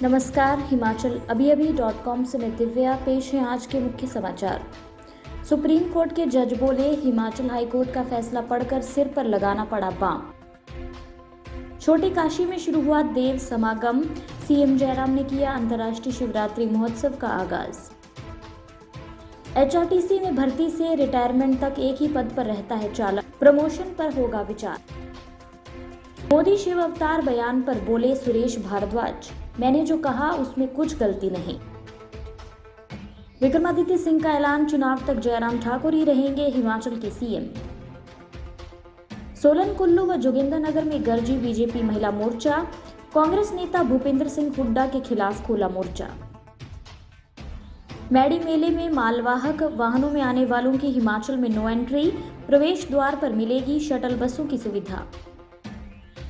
नमस्कार। हिमाचल अभी-अभी.com से मैं दिव्या। पेश है आज के मुख्य समाचार। सुप्रीम कोर्ट के जज बोले, हिमाचल हाईकोर्ट का फैसला पढ़कर सिर पर लगाना पड़ा बाम। छोटी काशी में शुरू हुआ देव समागम, सीएम जयराम ने किया अंतर्राष्ट्रीय शिवरात्रि महोत्सव का आगाज। एचआरटीसी में भर्ती से रिटायरमेंट तक एक ही पद पर रहता है चालक, प्रमोशन पर होगा विचार। मोदी शिव अवतार बयान पर बोले सुरेश भारद्वाज, मैंने जो कहा उसमें कुछ गलती नहीं। विक्रमादित्य सिंह का ऐलान, चुनाव तक जयराम ठाकुर ही रहेंगे हिमाचल के सीएम। सोलन, कुल्लू व जोगिंद्रनगर में गरजी बीजेपी महिला मोर्चा, कांग्रेस नेता भूपेंद्र सिंह हुड्डा के खिलाफ खोला मोर्चा। मैडी मेले में मालवाहक वाहनों में आने वालों की हिमाचल में नो एंट्री, प्रवेश द्वार पर मिलेगी शटल बसों की सुविधा।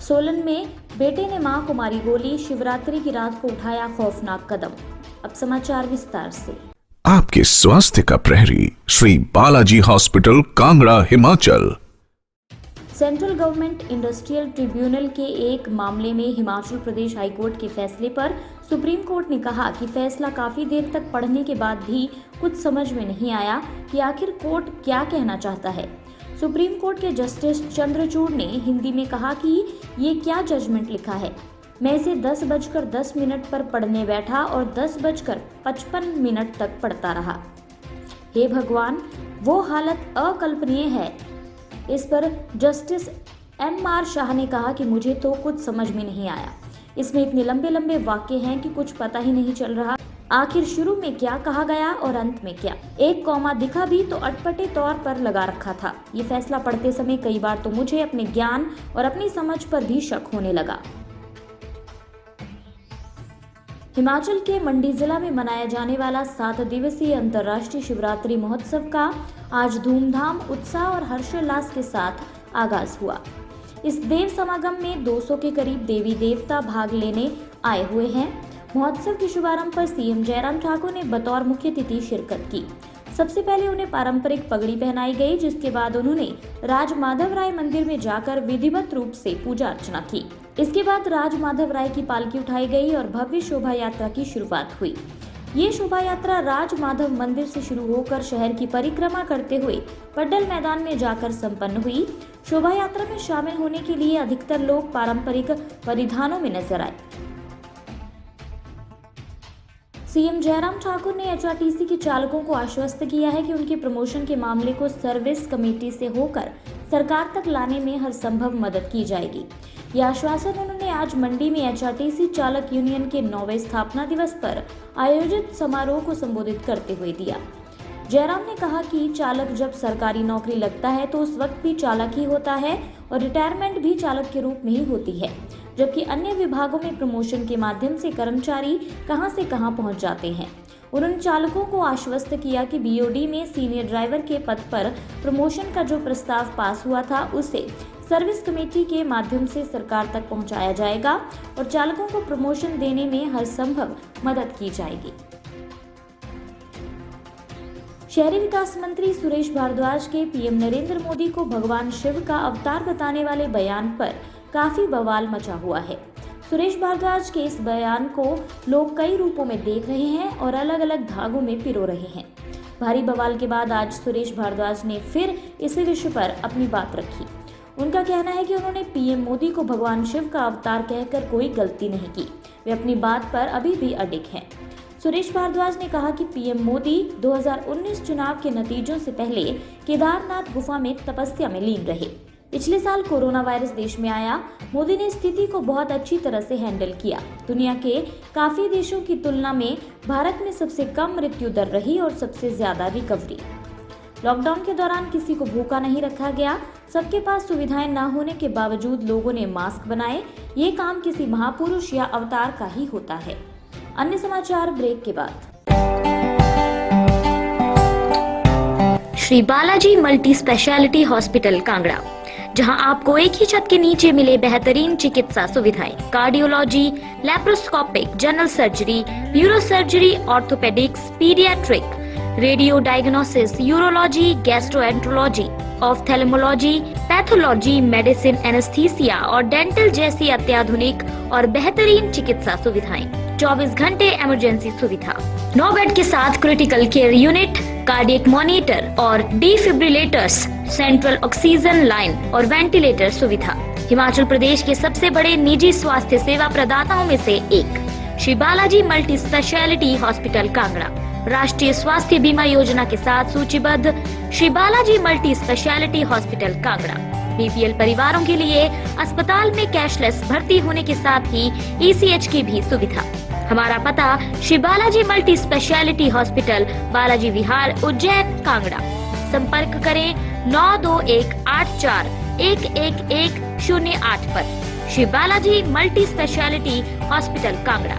सोलन में बेटे ने मां को मारी गोली, शिवरात्रि की रात को उठाया खौफनाक कदम। अब समाचार विस्तार से। आपके स्वास्थ्य का प्रहरी Shri Balaji hospital, Kangra, Himachal. Central government industrial tribunal के एक मामले में हिमाचल प्रदेश हाईकोर्ट के फैसले पर सुप्रीम कोर्ट ने कहा कि फैसला काफी देर तक पढ़ने के बाद भी कुछ समझ में नहीं आया कि आखिर कोर्ट क्या कहना चाहता है। सुप्रीम कोर्ट के जस्टिस चंद्रचूड़ ने हिंदी में कहा कि ये क्या जजमेंट लिखा है। मैं इसे 10:10 पर पढ़ने बैठा और 10:55 तक पढ़ता रहा। हे भगवान, वो हालत अकल्पनीय है। इस पर जस्टिस एम.आर. शाह ने कहा कि मुझे तो कुछ समझ में नहीं आया। इसमें इतने लंबे लंबे वाक्य हैं कि कुछ पता ही नहीं चल रहा आखिर शुरू में क्या कहा गया और अंत में क्या। एक कॉमा दिखा भी तो अटपटे तौर पर लगा रखा था। ये फैसला पढ़ते समय कई बार तो मुझे अपने ज्ञान और अपनी समझ पर भी शक होने लगा। हिमाचल के मंडी जिला में मनाया जाने वाला 7 दिवसीय अंतर्राष्ट्रीय शिवरात्रि महोत्सव का आज धूमधाम, उत्साह और हर्षोल्लास के साथ आगाज हुआ। इस देव समागम में 200 के करीब देवी देवता भाग लेने आए हुए हैं। महोत्सव के शुभारंभ पर सीएम जयराम ठाकुर ने बतौर मुख्य अतिथि शिरकत की। सबसे पहले उन्हें पारंपरिक पगड़ी पहनाई गई, जिसके बाद उन्होंने राज माधव राय मंदिर में जाकर विधिवत रूप से पूजा अर्चना की। इसके बाद राज माधव राय की पालकी उठाई गई और भव्य शोभा यात्रा की शुरुआत हुई। ये शोभा यात्रा राज माधव मंदिर से शुरू होकर शहर की परिक्रमा करते हुए पड्डल मैदान में जाकर संपन्न हुई। शोभा यात्रा में शामिल होने के लिए अधिकतर लोग पारंपरिक परिधानों में नजर आए। सीएम जयराम ठाकुर ने एचआरटीसी के चालकों को आश्वस्त किया है कि उनके प्रमोशन के मामले को सर्विस कमेटी से होकर सरकार तक लाने में हर संभव मदद की जाएगी। यह आश्वासन उन्होंने आज मंडी में एचआरटीसी चालक यूनियन के 9वें स्थापना दिवस पर आयोजित समारोह को संबोधित करते हुए दिया। जयराम ने कहा कि चालक जब सरकारी नौकरी लगता है तो उस वक्त भी चालक ही होता है और रिटायरमेंट भी चालक के रूप में ही होती है, जबकि अन्य विभागों में प्रमोशन के माध्यम से कर्मचारी कहां से कहां पहुंच जाते हैं। उन्होंने चालकों को आश्वस्त किया कि बीओडी में सीनियर ड्राइवर के पद पर प्रमोशन का जो प्रस्ताव पास हुआ था उसे सर्विस कमेटी के माध्यम से सरकार तक पहुंचाया जाएगा और चालकों को प्रमोशन देने में हर संभव मदद की जाएगी। शहरी विकास मंत्री सुरेश भारद्वाज के पीएम नरेंद्र मोदी को भगवान शिव का अवतार बताने वाले बयान पर काफी बवाल मचा हुआ है। सुरेश भारद्वाज के इस बयान को लोग कई रूपों में देख रहे हैं और अलग अलग धागों में पिरो रहे हैं। भारी बवाल के बाद आज सुरेश भारद्वाज ने फिर इसी विषय पर अपनी बात रखी। उनका कहना है कि उन्होंने पीएम मोदी को भगवान शिव का अवतार कहकर कोई गलती नहीं की। वे अपनी बात पर अभी भी अडिग हैं। सुरेश भारद्वाज ने कहा कि पीएम मोदी 2019 चुनाव के नतीजों से पहले केदारनाथ गुफा में तपस्या में लीन रहे। पिछले साल कोरोना वायरस देश में आया। मोदी ने स्थिति को बहुत अच्छी तरह से हैंडल किया। दुनिया के काफी देशों की तुलना में भारत में सबसे कम मृत्यु दर रही और सबसे ज्यादा रिकवरी। लॉकडाउन के दौरान किसी को भूखा नहीं रखा गया। सबके पास सुविधाएं न होने के बावजूद लोगों ने मास्क बनाए। ये काम किसी महापुरुष या अवतार का ही होता है। अन्य समाचार ब्रेक के बाद। Shri Balaji multi speciality hospital, Kangra, जहां आपको एक ही छत के नीचे मिले बेहतरीन चिकित्सा सुविधाएं, cardiology, laparoscopic, general surgery, neuro surgery, orthopaedics, paediatric, radio diagnosis, urology, gastroenterology, ophthalmology, pathology, medicine, anaesthesia और डेंटल जैसी अत्याधुनिक और बेहतरीन चिकित्सा सुविधाएं। 24 घंटे इमरजेंसी सुविधा, 9 बेड के साथ critical care unit, cardiac monitor और डिफिब्रिलेटर्स, सेंट्रल ऑक्सीजन लाइन और वेंटिलेटर सुविधा। हिमाचल प्रदेश के सबसे बड़े निजी स्वास्थ्य सेवा प्रदाताओं में से एक Shri Balaji multi speciality hospital Kangra राष्ट्रीय स्वास्थ्य बीमा योजना के साथ सूचीबद्ध Shri Balaji multi speciality hospital Kangra BPL परिवारों के लिए अस्पताल में कैशलेस भर्ती होने के साथ ही ईसीएच की भी सुविधा। हमारा पता Shri Balaji multi speciality hospital, Balaji Vihar, Ujjain, Kangra. संपर्क करें 9218411108 पर। Shri Balaji multi speciality hospital Kangra.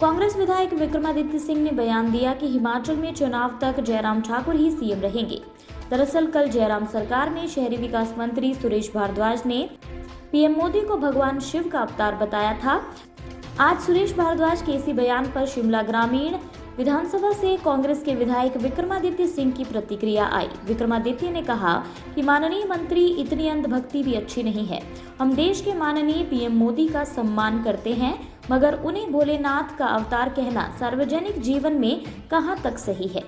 Congress विधायक विक्रमादित्य सिंह ने बयान दिया कि हिमाचल में चुनाव तक जयराम ठाकुर ही सीएम रहेंगे। दरअसल कल जयराम सरकार में शहरी विकास मंत्री सुरेश भारद्वाज ने पीएम मोदी को भगवान शिव का अवतार बताया था। आज सुरेश भारद्वाज के इसी बयान पर शिमला ग्रामीण विधानसभा से कांग्रेस के विधायक विक्रमादित्य सिंह की प्रतिक्रिया आई। विक्रमादित्य ने कहा कि माननीय मंत्री, इतनी अंधभक्ति भी अच्छी नहीं है। हम देश के माननीय पीएम मोदी का सम्मान करते हैं, मगर उन्हें भोलेनाथ का अवतार कहना सार्वजनिक जीवन में कहां तक सही है।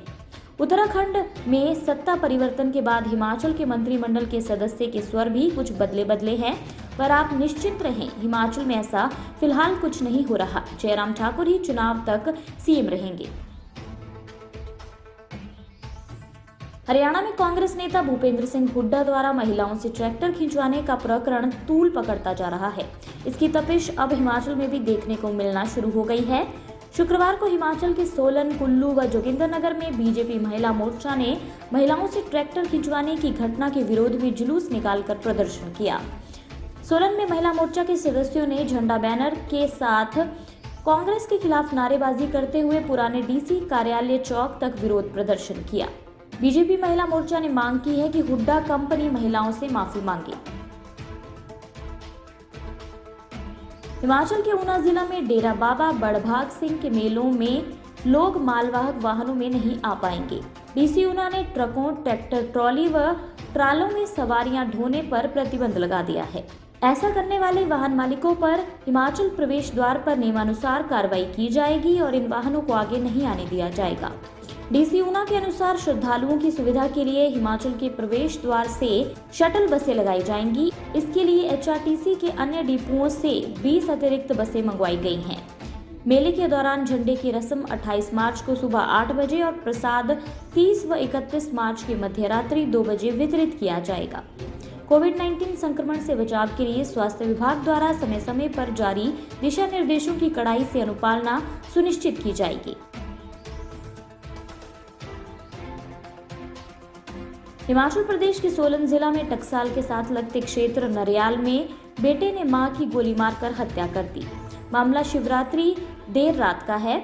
उत्तराखंड में सत्ता परिवर्तन के बाद हिमाचल के मंत्रिमंडल के सदस्य के स्वर भी कुछ बदले हैं, पर आप निश्चिंत रहें, हिमाचल में ऐसा फिलहाल कुछ नहीं हो रहा। जयराम ठाकुर ही चुनाव तक सीएम रहेंगे। हरियाणा में कांग्रेस नेता भूपेंद्र सिंह हुड्डा द्वारा महिलाओं से ट्रैक्टर खिंचवाने का प्रकरण तूल पकड़ता जा रहा है। इसकी तपिश अब हिमाचल में भी देखने को मिलना शुरू हो गई है। शुक्रवार को हिमाचल के सोलन, कुल्लू व जोगिंद्रनगर में बीजेपी महिला मोर्चा ने महिलाओं से ट्रैक्टर खिंचवाने की घटना के विरोध में जुलूस निकालकर प्रदर्शन किया। सोलन में महिला मोर्चा के सदस्यों ने झंडा बैनर के साथ कांग्रेस के खिलाफ नारेबाजी करते हुए पुराने डीसी कार्यालय चौक तक विरोध प्रदर्शन किया। बीजेपी महिला मोर्चा ने मांग की है कि हुड्डा कंपनी महिलाओं से माफी मांगे। हिमाचल के ऊना जिला में डेरा बाबा बड़भाग सिंह के मेलों में लोग मालवाहक वाहनों में नहीं आ पाएंगे। डीसी ऊना ने ट्रकों, ट्रैक्टर ट्रॉली व ट्रालों में सवारियां ढोने पर प्रतिबंध लगा दिया है। ऐसा करने वाले वाहन मालिकों पर हिमाचल प्रवेश द्वार पर नियमानुसार कार्रवाई की जाएगी और इन वाहनों को आगे नहीं आने दिया जाएगा। डीसी ऊना के अनुसार श्रद्धालुओं की सुविधा के लिए हिमाचल के प्रवेश द्वार से शटल बसें लगाई जाएंगी। इसके लिए एचआरटीसी के अन्य डिपुओं से 20 अतिरिक्त बसें मंगवाई गई हैं। मेले के दौरान झंडे की रस्म 28 मार्च को सुबह 8 बजे और प्रसाद 30 व 31 मार्च की मध्यरात्रि 2 बजे वितरित किया जाएगा। कोविड-19 संक्रमण से बचाव के लिए स्वास्थ्य विभाग द्वारा समय समय पर जारी दिशा निर्देशों की कड़ाई से अनुपालना सुनिश्चित की जाएगी। हिमाचल प्रदेश के सोलन जिला में टकसाल के साथ लगते क्षेत्र नरियाल में बेटे ने मां की गोली मारकर हत्या कर दी। मामला शिवरात्रि देर रात का है।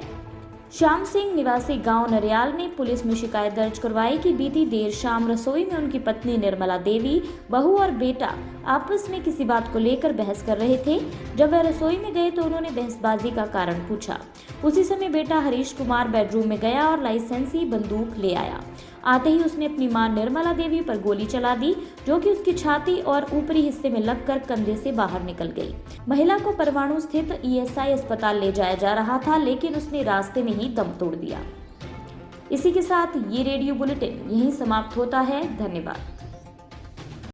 श्याम सिंह निवासी गांव नरियाल ने पुलिस में शिकायत दर्ज करवाई कि बीती देर शाम रसोई में उनकी पत्नी निर्मला देवी, बहू और बेटा आपस में किसी बात को लेकर बहस कर रहे थे। जब वह रसोई में गए तो उन्होंने बहसबाजी का कारण पूछा। उसी समय बेटा हरीश कुमार बेडरूम में गया और लाइसेंसी बंदूक ले आया। आते ही उसने अपनी मां निर्मला देवी पर गोली चला दी, जो कि उसकी छाती और ऊपरी हिस्से में लगकर कंधे से बाहर निकल गई। महिला को परवाणु स्थित ईएसआई अस्पताल ले जाया जा रहा था, लेकिन उसने रास्ते में ही दम तोड़ दिया। इसी के साथ ये रेडियो बुलेटिन यहीं समाप्त होता है। धन्यवाद।